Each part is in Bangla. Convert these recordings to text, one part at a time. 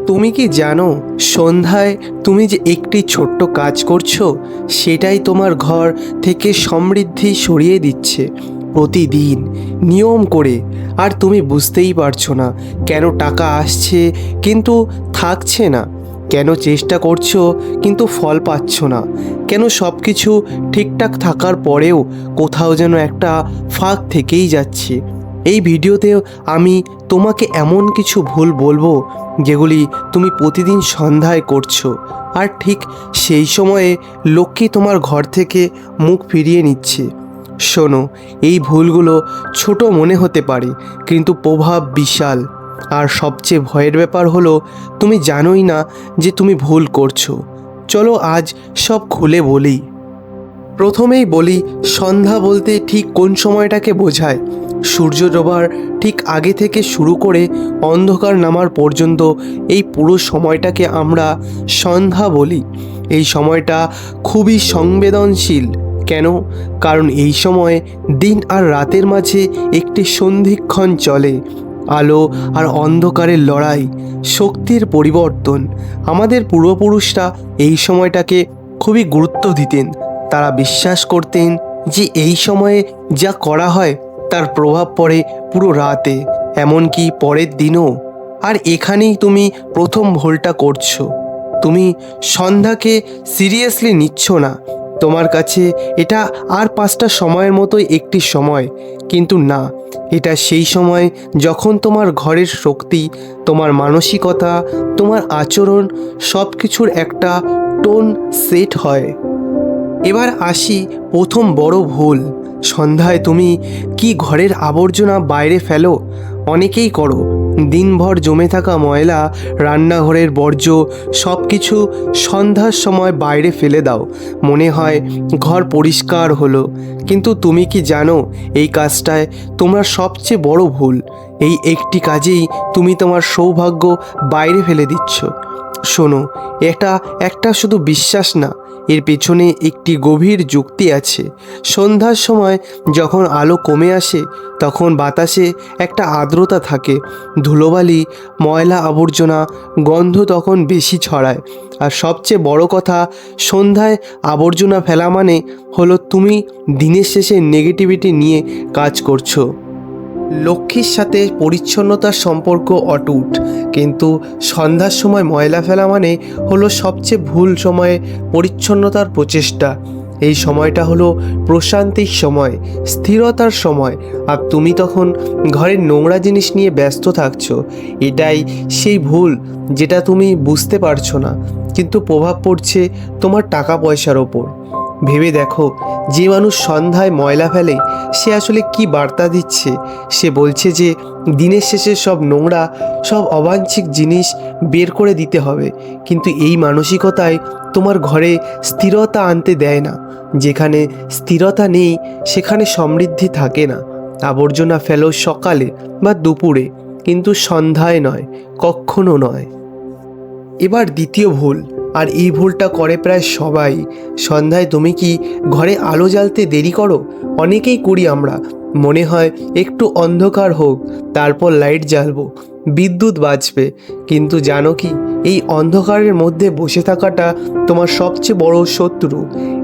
তুমি কি জানো সন্ধ্যায় তুমি যে একটি ছোট্ট কাজ করছো সেটাই তোমার ঘর থেকে সমৃদ্ধি সরিয়ে দিচ্ছে প্রতিদিন নিয়ম করে। আর তুমি বুঝতেই পারছো না কেন টাকা আসছে কিন্তু থাকছে না, কেন চেষ্টা করছো কিন্তু ফল পাচ্ছ না, কেন সব কিছু ঠিকঠাক থাকার পরেও কোথাও যেন একটা ফাঁক থেকেই যাচ্ছে। এই ভিডিওতেও আমি তোমাকে এমন কিছু ভুল বলবো যেগুলি তুমি প্রতিদিন সন্ধ্যায় করছো, আর ঠিক সেই সময়ে লক্ষ্মী তোমার ঘর থেকে মুখ ফিরিয়ে নিচ্ছে। শোনো, এই ভুলগুলো ছোট মনে হতে পারে কিন্তু প্রভাব বিশাল। আর সবচেয়ে ভয়ের ব্যাপার হলো তুমি জানোই না যে তুমি ভুল করছো। চলো আজ সব খুলে বলি। প্রথমেই বলি, সন্ধ্যা বলতে ঠিক কোন সময়টাকে বোঝায়। সূর্য ডোবার ঠিক আগে থেকে শুরু করে অন্ধকার নামার পর্যন্ত এই পুরো সময়টাকে আমরা সন্ধ্যা বলি। এই সময়টা খুবই সংবেদনশীল। কেন? কারণ এই সময় দিন আর রাতের মাঝে একটি সন্ধিক্ষণ চলে। আলো আর অন্ধকারের লড়াই, শক্তির পরিবর্তন। আমাদের পূর্বপুরুষরা এই সময়টাকে খুবই গুরুত্ব দিতেন। তারা বিশ্বাস করতেন যে এই সময়ে যা করা হয় তার প্রভাব পড়ে পুরো রাতে, এমনকি পরের দিনও। আর এখানেই তুমি প্রথম ভুলটা করছো। তুমি সন্ধ্যাকে সিরিয়াসলি নিচ্ছ না। তোমার কাছে এটা আর 5টা সময়ের মতোই একটি সময়, কিন্তু না, এটা সেই সময় যখন তোমার ঘরের শক্তি, তোমার মানসিকতা, তোমার আচরণ সব কিছুর একটা টোন সেট হয়। এবার আসি প্রথম বড় ভুল। সন্ধ্যায় তুমি কি ঘরের আবর্জনা বাইরে ফেলো? অনেকেই করো। দিনভর জমে থাকা ময়লা, রান্নাঘরের বর্জ্য সব কিছু সন্ধ্যার সময় বাইরে ফেলে দাও। মনে হয় ঘর পরিষ্কার হলো, কিন্তু তুমি কি জানো এই কাজটায় তোমরা সবচেয়ে বড় ভুল। এই একটি কাজেই তুমি তোমার সৌভাগ্য বাইরে ফেলে দিচ্ছ। শোনো, এটা একটা শুধু বিশ্বাস না, এর পেছনে একটি গভীর যুক্তি আছে। সন্ধ্যার সময় যখন আলো কমে আসে তখন বাতাসে একটা আর্দ্রতা থাকে। ধুলোবালি, ময়লা আবর্জনা, গন্ধ তখন বেশি ছড়ায়। আর সবচেয়ে বড় কথা, সন্ধ্যায় আবর্জনা ফেলা মানে হলো তুমি দিনের শেষে নেগেটিভিটি নিয়ে কাজ করছো। লক্ষ্মীর সাথে পরিচ্ছন্নতার সম্পর্ক অটুট, কিন্তু সন্ধ্যার সময় ময়লা ফেলা মানে হলো সবচেয়ে ভুল সময়ে পরিচ্ছন্নতার প্রচেষ্টা। এই সময়টা হলো প্রশান্তির সময়, স্থিরতার সময়, আর তুমি তখন ঘরের নোংরা জিনিস নিয়ে ব্যস্ত থাকছো। এটাই সেই ভুল যেটা তুমি বুঝতে পারছো না, কিন্তু প্রভাব পড়ছে তোমার টাকা পয়সার ওপর। ভেবে দেখো, যে মানুষ সন্ধ্যায় ময়লা ফেলে সে আসলে কি বার্তা দিচ্ছে? সে বলছে যে দিনের শেষে সব নোংরা, সব অবাঞ্ছিত জিনিস বের করে দিতে হবে। কিন্তু এই মানসিকতায় তোমার ঘরে স্থিরতা আনতে দেয় না। যেখানে স্থিরতা নেই সেখানে সমৃদ্ধি থাকে না। আবর্জনা ফেলো সকালে বা দুপুরে, কিন্তু সন্ধ্যায় নয়, কখনো নয়। এবার দ্বিতীয় ভুল, আর এই ভুলটা করে প্রায় সবাই। সন্ধ্যায় তুমি কি ঘরে আলো জ্বালতে দেরি করো? অনেকেই করি আমরা। মনে হয় একটু অন্ধকার হোক, তারপর লাইট জ্বালবো, বিদ্যুৎ বাঁচবে। কিন্তু জানো কি, এই অন্ধকারের মধ্যে বসে থাকাটা তোমার সবচেয়ে বড় শত্রু।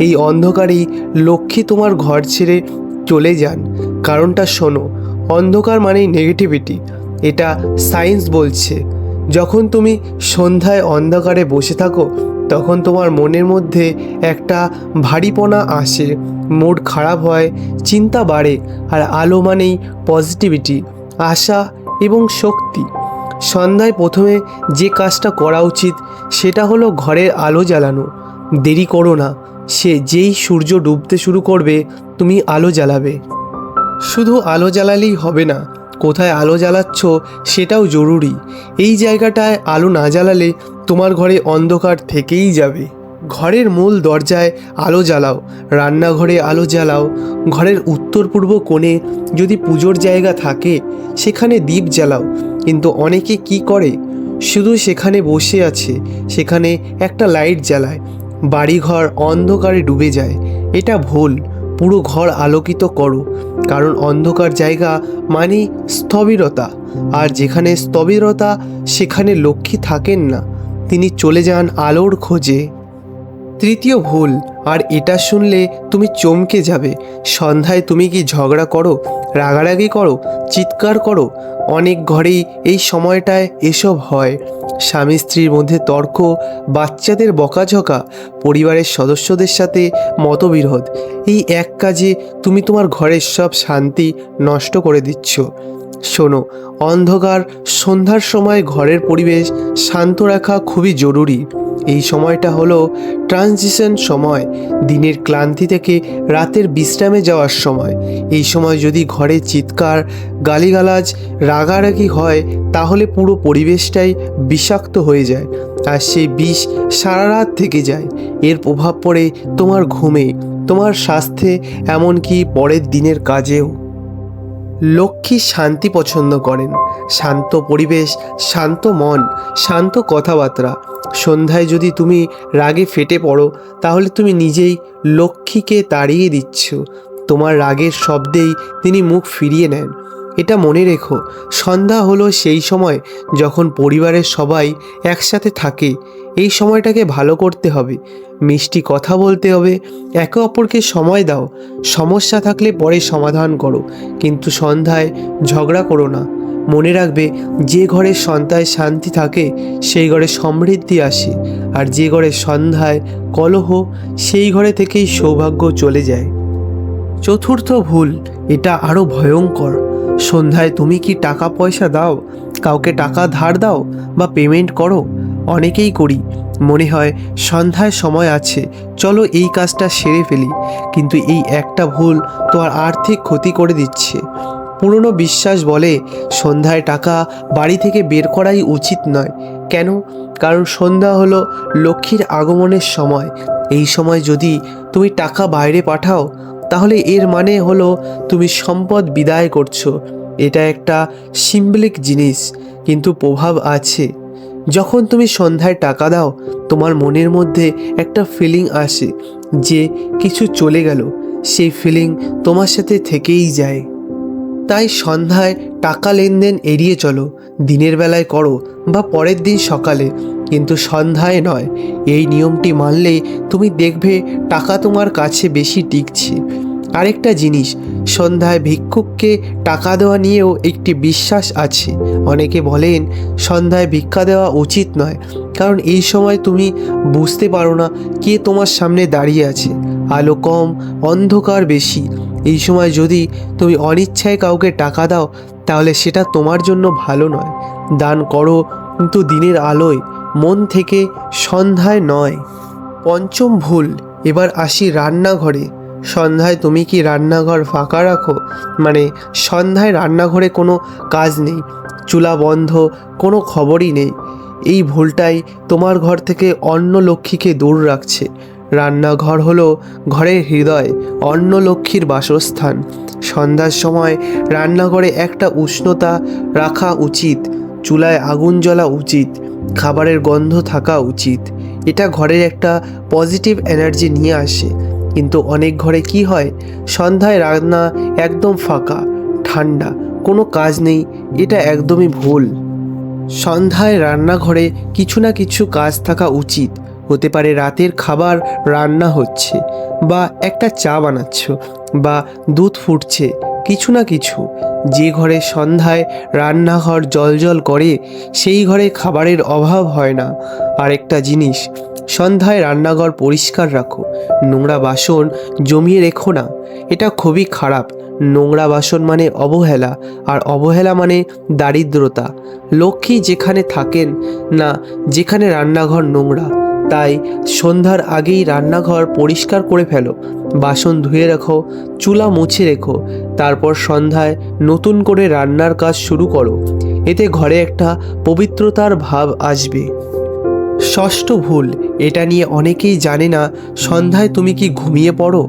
এই অন্ধকারেই লক্ষ্মী তোমার ঘর ছেড়ে চলে যান। কারণটা শোনো, অন্ধকার মানেই নেগেটিভিটি, এটা সায়েন্স বলছে। যখন তুমি সন্ধ্যায় অন্ধকারে বসে থাকো তখন তোমার মনের মধ্যে একটা ভারীপনা আসে, মুড খারাপ হয়, চিন্তা বাড়ে। আর আলো মানেই পজিটিভিটি, আশা এবং শক্তি। সন্ধ্যায় প্রথমে যে কাজটা করা উচিত সেটা হলো ঘরের আলো জ্বালানো। দেরি করো না, যেই সূর্য ডুবতে শুরু করবে তুমি আলো জ্বালাবে। শুধু আলো জ্বালালেই হবে না, কোথায় আলো জ্বালাচ্ছ সেটাও জরুরি। এই জায়গাটায় আলো না জ্বালালে তোমার ঘরে অন্ধকার থেকেই যাবে। ঘরের মূল দরজায় আলো জ্বালাও, রান্নাঘরে আলো জ্বালাও, ঘরের উত্তর পূর্ব কোণে যদি পুজোর জায়গা থাকে সেখানে দীপ জ্বালাও। কিন্তু অনেকে কি করে, শুধু সেখানে বসে আছে, সেখানে একটা লাইট জ্বালায়, বাড়িঘর অন্ধকারে ডুবে যায়। এটা ভুল। পুরো ঘর আলোকিত করো, কারণ অন্ধকার জায়গা মানেই স্থবিরতা। আর যেখানে স্থবিরতা সেখানে লক্ষ্মী থাকেন না, তিনি চলে যান আলোর খোঁজে। তৃতীয় ভুল, আর এটা শুনলে তুমি চমকে যাবে। সন্ধ্যায় তুমি কি ঝগড়া করো, রাগারাগি করো, চিৎকার করো? অনেক ঘরেই এই সময়টায় এসব হয়। স্বামী স্ত্রীর মধ্যে তর্ক, বাচ্চাদের বকাঝকা, পরিবারের সদস্যদের সাথে মতবিরোধ। এই এক কাজে তুমি তোমার ঘরের সব শান্তি নষ্ট করে দিচ্ছ। শোনো, অন্ধকার সন্ধ্যার সময় ঘরের পরিবেশ শান্ত রাখা খুবই জরুরি। এই সময়টা হলো ট্রানজিশন সময়, দিনের ক্লান্তি থেকে রাতের বিশ্রামে যাওয়ার সময়। এই সময় যদি ঘরে চিৎকার, গালিগালাজ, রাগারাগি হয় তাহলে পুরো পরিবেশটাই বিষাক্ত হয়ে যায়, আর সেই বিষ সারা রাত থেকে যায়। এর প্রভাব পড়ে তোমার ঘুমে, তোমার স্বাস্থ্যে, এমনকি পরের দিনের কাজেও। লক্ষ্মী শান্তি পছন্দ করেন, শান্ত পরিবেশ, শান্ত মন, শান্ত কথাবার্তা। সন্ধ্যায় যদি তুমি রাগে ফেটে পড়ো তাহলে তুমি নিজেই লক্ষ্মীকে তাড়িয়ে দিচ্ছ। তোমার রাগের শব্দেই তিনি মুখ ফিরিয়ে নেন। এটা মনে রেখো, সন্ধ্যা হলো সেই সময় যখন পরিবারের সবাই একসাথে থাকে। এই সময়টাকে ভালো করতে হবে, মিষ্টি কথা বলতে হবে, একে অপরকে সময় দাও। সমস্যা থাকলে পরে সমাধান করো, কিন্তু সন্ধ্যায় ঝগড়া করো না। মনে রাখবে, যে ঘরে সন্ধ্যায় শান্তি থাকে সেই ঘরে সমৃদ্ধি আসে, আর যে ঘরে সন্ধ্যায় কলহ সেই ঘরে থেকেই সৌভাগ্য চলে যায়। চতুর্থ ভুল, এটা আরও ভয়ঙ্কর। সন্ধ্যায় তুমি কি টাকা পয়সা দাও, কাউকে টাকা ধার দাও বা পেমেন্ট করো? অনেকেই করি, মনে হয় সন্ধ্যায় সময় আছে, চলো এই কাজটা সেরে ফেলি। কিন্তু এই একটা ভুল তোমার আর্থিক ক্ষতি করে দিচ্ছে। পুরনো বিশ্বাস বলে সন্ধ্যায় টাকা বাড়ি থেকে বের করাই উচিত নয়। কেন? কারণ সন্ধ্যা হলো লক্ষ্মীর আগমনের সময়। এই সময় যদি তুমি টাকা বাইরে পাঠাও তাহলে এর মানে হলো তুমি সম্পদ বিদায় করছো। এটা একটা সিম্বলিক জিনিস, কিন্তু প্রভাব আছে। যখন তুমি সন্ধ্যায় টাকা দাও তোমার মনের মধ্যে একটা ফিলিং আসে যে কিছু চলে গেল, সেই ফিলিং তোমার সাথে থেকেই যায়। তাই সন্ধ্যায় টাকা লেনদেন এড়িয়ে চলো। দিনের বেলায় করো বা পরের দিন সকালে, কিন্তু সন্ধ্যায় নয়। এই নিয়মটি মানলে তুমি দেখবে টাকা তোমার কাছে বেশি টিকছে। আরেকটা জিনিস, সন্ধ্যায় ভিক্ষুককে টাকা দেওয়া নিয়েও একটি বিশ্বাস আছে। অনেকে বলেন সন্ধ্যায় ভিক্ষা দেওয়া উচিত নয়, কারণ এই সময় তুমি বুঝতে পারো না কে তোমার সামনে দাঁড়িয়ে আছে। আলো কম, অন্ধকার বেশি। এই সময় যদি তুমি অনিচ্ছায় কাউকে টাকা দাও তাহলে সেটা তোমার জন্য ভালো নয়। দান করো, কিন্তু দিনের আলোয়, মন থেকে, সন্ধ্যায় নয়। পঞ্চম ভুল, এবার আসি রান্নাঘরে। সন্ধ্যায় তুমি কি রান্নাঘর ফাঁকা রাখো? মানে সন্ধ্যায় রান্নাঘরে কোনো কাজ নেই, চুলা বন্ধ, কোনো খবরই নেই। এই ভুলটাই তোমার ঘর থেকে অন্ন লক্ষ্মীকে দূর রাখছে। রান্নাঘর হলো ঘরের হৃদয়, অন্ন লক্ষ্মীর বাসস্থান। সন্ধ্যার সময় রান্নাঘরে একটা উষ্ণতা রাখা উচিত, চুলায় আগুন জ্বলা উচিত, খাবারের গন্ধ থাকা উচিত। এটা ঘরের একটা পজিটিভ এনার্জি নিয়ে আসে। কিন্তু অনেক ঘরে কি হয়, সন্ধ্যায় রান্না একদম ফাঁকা, ঠান্ডা, কোনো কাজ নেই। এটা একদমই ভুল। সন্ধ্যায় রান্নাঘরে কিছু না কিছু কাজ থাকা উচিত। হতে পারে রাতের খাবার রান্না হচ্ছে, বা একটা চা বানাচ্ছ, বা দুধ ফুটছে, কিছু না কিছু। যে ঘরে সন্ধ্যায় রান্নাঘর জলজল করে সেই ঘরে খাবারের অভাব হয় না। আরেকটা জিনিস, সন্ধ্যায় রান্নাঘর পরিষ্কার রাখো, নোংরা বাসন জমিয়ে রেখো না। এটা খুবই খারাপ। নোংরা বাসন মানে অবহেলা, আর অবহেলা মানে দারিদ্রতা। লক্ষ্মী যেখানে থাকেন না, যেখানে রান্নাঘর নোংরা। তাই সন্ধ্যার আগেই রান্নাঘর পরিষ্কার করে ফেলো, বাসন ধুয়ে রাখো, চুলা মুছে রেখো। তারপর সন্ধ্যায় নতুন করে রান্নার কাজ শুরু করো। এতে ঘরে একটা পবিত্রতার ভাব আসবে। ষষ্ঠ ভুল, এটা নিয়ে অনেকেই জানে না, সন্ধ্যায় তুমি কি ঘুমিয়ে পড়ো?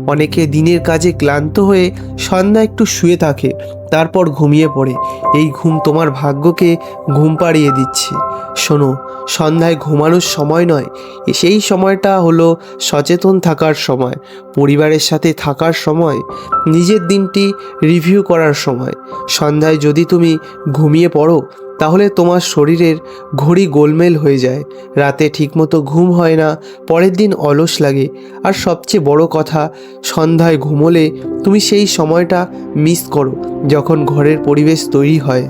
অনেকে দিনের কাজে ক্লান্ত হয়ে সন্ধ্যা একটু শুয়ে থাকে, তারপর ঘুমিয়ে পড়ে। এই ঘুম তোমার ভাগ্যকে ঘুম পাড়িয়ে দিচ্ছে। শোনো, সন্ধ্যায় ঘুমানোর সময় নয়, সেই সময়টা হলো সচেতন থাকার সময়, পরিবারের সাথে থাকার সময়, নিজের দিনটি রিভিউ করার সময়। সন্ধ্যায় যদি তুমি ঘুমিয়ে পড়ো তাহলে তোমার শরীরের ঘড়ি গোলমেল হয়ে যায়, রাতে ঠিকমতো ঘুম হয় না, পরের দিন অলস লাগে। আর সবচেয়ে বড় কথা, সন্ধ্যায় ঘুমোলে তুমি সেই সময়টা মিস করো যখন ঘরের পরিবেশ তৈরি হয়।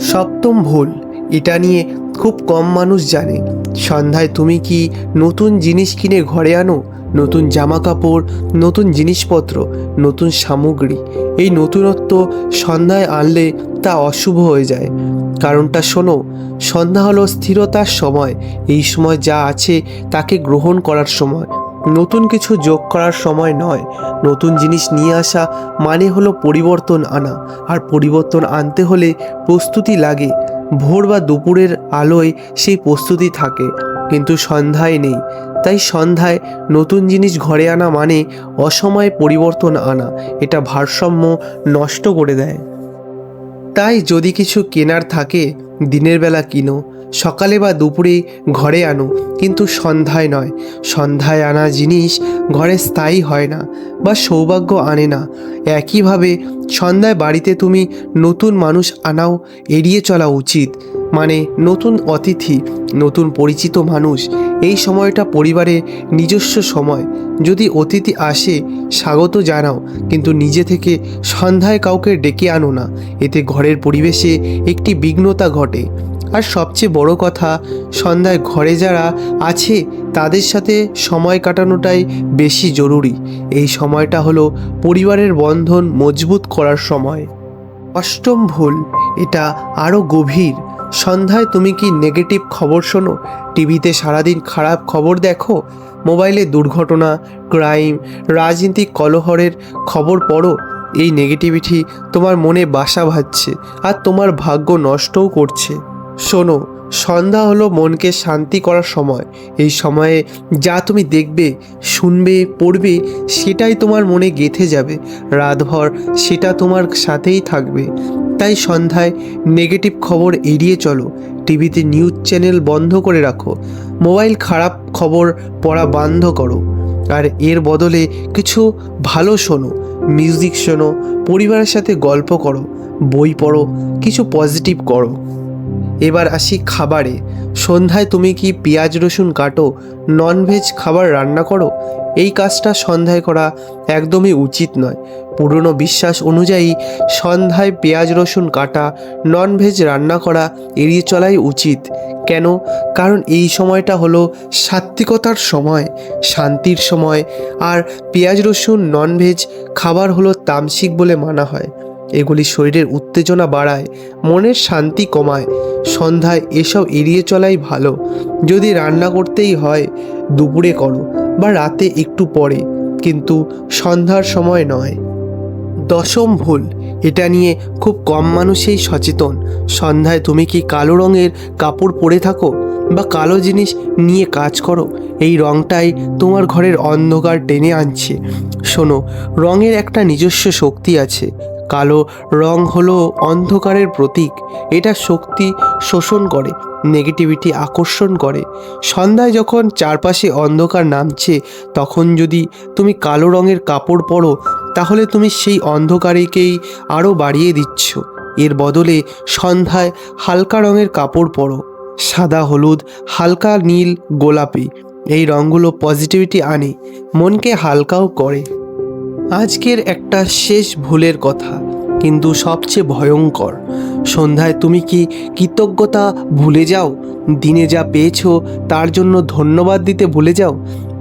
সপ্তম ভুল, এটা নিয়ে খুব কম মানুষ জানে। সন্ধ্যায় তুমি কি নতুন জিনিস কিনে ঘরে আনো? নতুন জামা কাপড়, নতুন জিনিসপত্র, নতুন সামগ্রী। এই নতুনত্ব সন্ধ্যায় আনলে তা অশুভ হয়ে যায়। কারণটা শোনো, সন্ধ্যা হলো স্থিরতার সময়। এই সময় যা আছে তাকে গ্রহণ করার সময়, নতুন কিছু যোগ করার সময় নয়। নতুন জিনিস নিয়ে আসা মানে হলো পরিবর্তন আনা, আর পরিবর্তন আনতে হলে প্রস্তুতি লাগে। ভোর বা দুপুরের আলোয় সেই প্রস্তুতি থাকে, কিন্তু সন্ধ্যায় নেই। তাই সন্ধ্যায় নতুন জিনিস ঘরে আনা মানে অসময়ে পরিবর্তন আনা। এটা ভারসাম্য নষ্ট করে দেয়। তাই যদি কিছু কেনার থাকে দিনের বেলা কিনো, সকালে বা দুপুরে ঘরে আনো, কিন্তু সন্ধ্যায় নয়। সন্ধ্যায় আনা জিনিস ঘরে স্থায়ী হয় না বা সৌভাগ্য আনে না। একইভাবে সন্ধ্যায় বাড়িতে তুমি নতুন মানুষ আনাও এড়িয়ে চলা উচিত। মানে নতুন অতিথি, নতুন পরিচিত মানুষ। এই সময়টা পরিবারের নিজস্ব সময়। যদি অতিথি আসে স্বাগত জানাও, কিন্তু নিজে থেকে সন্ধ্যায় কাউকে ডেকে আনো না। এতে ঘরের পরিবেশে একটি বিঘ্নতা ঘটে। আর সবচেয়ে বড় কথা, সন্ধ্যায় ঘরে যারা আছে তাদের সাথে সময় কাটানোটাই বেশি জরুরি। এই সময়টা হলো পরিবারের বন্ধন মজবুত করার সময়। অষ্টম ভুল, এটা আরও গভীর। সন্ধ্যায় তুমি কি নেগেটিভ খবর শোনো? টিভিতে সারাদিন খারাপ খবর দেখো, মোবাইলে দুর্ঘটনা, ক্রাইম, রাজনীতিক কলহের খবর পড়ো। এই নেগেটিভিটি তোমার মনে বাসা বাঁধছে আর তোমার ভাগ্য নষ্টও করছে। শোনো, সন্ধ্যা হলো মনকে শান্তি করার সময়। এই সময়ে যা তুমি দেখবে, শুনবে, পড়বে, সেটাই তোমার মনে গেঁথে যাবে। রাতভর সেটা তোমার সাথেই থাকবে। তাই সন্ধ্যায় নেগেটিভ খবর এড়িয়ে চলো। টিভিতে নিউজ চ্যানেল বন্ধ করে রাখো, মোবাইল খারাপ খবর পড়া বন্ধ করো। আর এর বদলে কিছু ভালো শোনো, মিউজিক শোনো, পরিবারের সাথে গল্প করো, বই পড়ো, কিছু পজিটিভ করো। এবার আসি খাবারে। সন্ধ্যায় তুমি কি পেঁয়াজ রসুন কাটো, ননভেজ খাবার রান্না করো? এই কাজটা সন্ধ্যায় করা একদমই উচিত নয়। পুরনো বিশ্বাস অনুযায়ী সন্ধ্যায় পেঁয়াজ রসুন কাটা, ননভেজ রান্না করা এড়িয়ে চলাই উচিত। কেন? কারণ এই সময়টা হলো সাত্ত্বিকতার সময়, শান্তির সময়। আর পেঁয়াজ রসুন, ননভেজ খাবার হলো তামসিক বলে মানা হয়। এগুলি শরীরের উত্তেজনা বাড়ায়, মনের শান্তি কমায়। সন্ধ্যায় এসব এড়িয়ে চলাই ভালো। যদি রান্না করতেই হয় দুপুরে করো বা রাতে একটু পরে, কিন্তু সন্ধ্যার সময় নয়। দশম ভুল, এটা নিয়ে খুব কম মানুষই সচেতন। সন্ধ্যায় তুমি কি কালো রঙের কাপড় পরে থাকো বা কালো জিনিস নিয়ে কাজ করো? এই রঙটাই তোমার ঘরের অন্ধকার টেনে আনছে। শোনো, রঙের একটা নিজস্ব শক্তি আছে। কালো রং হলো অন্ধকারের প্রতীক। এটা শক্তি শোষণ করে, নেগেটিভিটি আকর্ষণ করে। সন্ধ্যায় যখন চারপাশে অন্ধকার নামছে, তখন যদি তুমি কালো রঙের কাপড় পরো, তাহলে তুমি সেই অন্ধকারকেই আরও বাড়িয়ে দিচ্ছ। এর বদলে সন্ধ্যায় হালকা রঙের কাপড় পরো, সাদা, হলুদ, হালকা নীল, গোলাপি। এই রঙগুলো পজিটিভিটি আনে, মনকে হালকাও করে। আজকের একটা শেষ ভুলের কথা, কিন্তু সবচেয়ে ভয়ঙ্কর। সন্ধ্যায় তুমি কি কৃতজ্ঞতা ভুলে যাও? দিনে যা পেয়েছো তার জন্য ধন্যবাদ দিতে ভুলে যাও।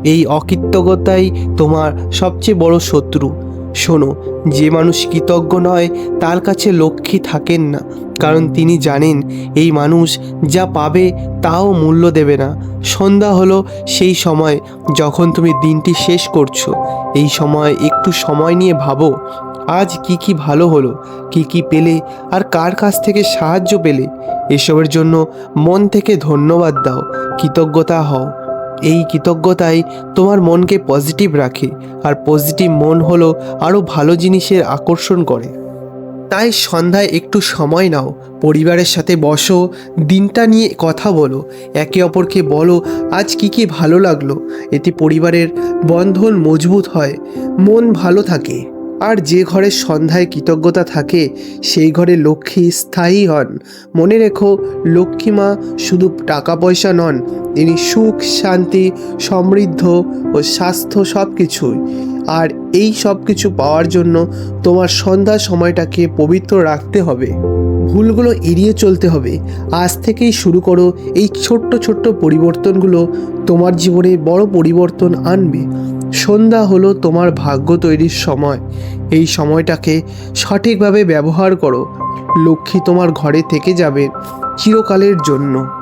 এই অকৃতজ্ঞতাই তোমার সবচেয়ে বড় শত্রু। শোনো, যে মানুষ কৃতজ্ঞ নয় তার কাছে লক্ষ্মী থাকেন না, কারণ তিনি জানেন এই মানুষ যা পাবে তাও মূল্য দেবে না। সন্ধ্যা হলো সেই সময় যখন তুমি দিনটি শেষ করছো। এই সময় একটু সময় নিয়ে ভাবো, আজ কি কি ভালো হলো, কি কি পেলে, আর কার কাছ থেকে সাহায্য পেলে। এসবের জন্য মন থেকে ধন্যবাদ দাও, কৃতজ্ঞতা হও। এই কৃতজ্ঞতাই তোমার মনকে পজিটিভ রাখে, আর পজিটিভ মন হলো আরও ভালো জিনিসের আকর্ষণ করে। তাই সন্ধ্যায় একটু সময় নাও, পরিবারের সাথে বসো, দিনটা নিয়ে কথা বলো, একে অপরকে বলো আজ কী কী ভালো লাগলো। এতে পরিবারের বন্ধন মজবুত হয়, মন ভালো থাকে। আর যে ঘরে সন্ধ্যায় কৃতজ্ঞতা থাকে সেই ঘরে লক্ষ্মী স্থায়ী হন। মনে রেখো, লক্ষ্মী মা শুধু টাকা পয়সা নন, তিনি সুখ, শান্তি, সমৃদ্ধ ও স্বাস্থ্য সব কিছুই। আর এই সব কিছু পাওয়ার জন্য তোমার সন্ধ্যা সময়টাকে পবিত্র রাখতে হবে, ভুলগুলো এড়িয়ে চলতে হবে। আজ থেকেই শুরু করো, এই ছোট্ট ছোট্ট পরিবর্তনগুলো তোমার জীবনে বড় পরিবর্তন আনবে। সন্ধ্যা হলো তোমার ভাগ্য তৈরির সময়, এই সময়টাকে সঠিকভাবে ব্যবহার করো। লক্ষ্মী তোমার ঘরে থেকে যাবে চিরকালের জন্য।